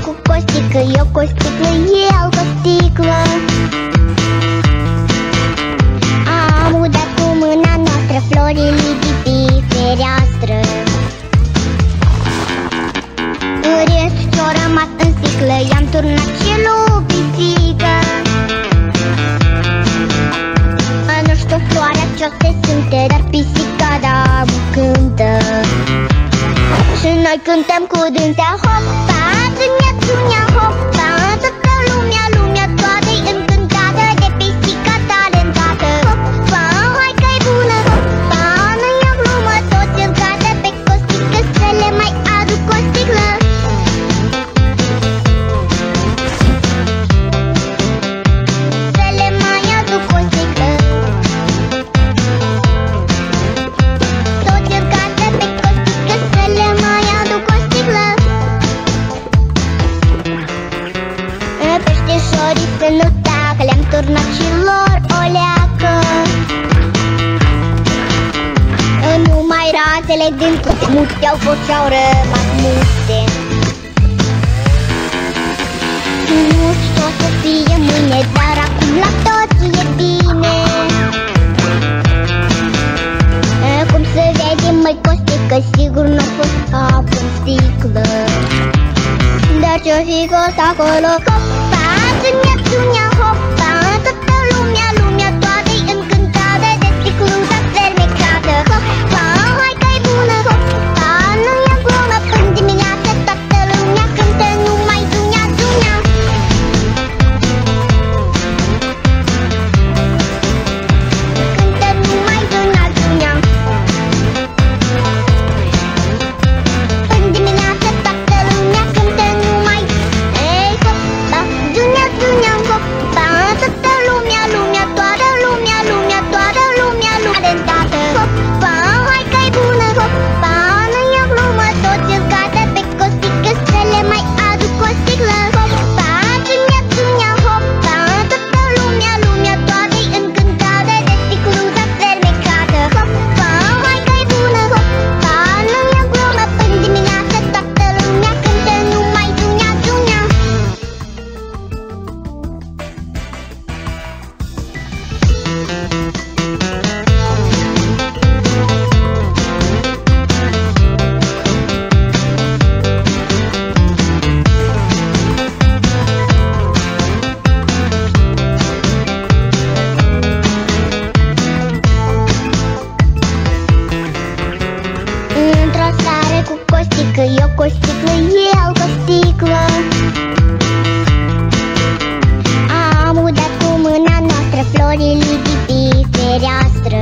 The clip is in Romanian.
cu Costică, eu cu o sticlă, el cu o sticlă. Am udat cu mâna noastră florile de pe fereastră. Restul ce-o rămas în sticlă i-am turnat și lui pisică. Nu știu floarea ce-o se simte, dar pisica da mă cântă. Și noi cântăm cu dânsea, hopa, dunia, dunia, hopa. Toată lumea, lumea toată-i încântată de pisica talentată. Hopa, hai că-i bună, hopa, nu e o glumă, toți încadă pe Costică să le mai aduc o sticlă. Să le mai aduc o sticlă. Toți încadă pe Costică să le mai aduc o sticlă. Peștișorii să nu tacă, le-am turnat și lor o leacă. Numai ratele din toate mute au fost și-au rămas mute. Nu știu o să fie mâine, dar acum la toți e bine. Cum se vede, măi Costică, sigur n-a fost apă în sticlă. Dar ce-o fi fost acolo, hopa, dunia, dunia, hopa. Toată lumea, lumea toată-i încântată de sticluța fermecată. Hopa, hai că-i bună, hopa, nu e glumă, până dimineață toată lumea cântă numai dunia, dunia. Cântă numai dunia, dunia. Până dimineață toată lumea cântă numai hopa, dunia, dunia, hopa. Toată lumea, lumea, toată lumea, lumea, toată lumea, talentată. Hopa, hai că-i bună, hopa, nu e o glumă, toți încadă pe Costică să le mai aduc o sticlă. Hopa, dunia, dunia, hopa. Toată lumea, lumea toată-i încântată de sticluța fermecată. Hopa, hai că-i bună, hopa, nu e o glumă, până dimineață toată lumea cântă numai dunia, dunia. Într-o seară cu Costică, eu cu o sticlă, el cu o sticlă. Am udat cu mâna noastră florile de pe fereastră.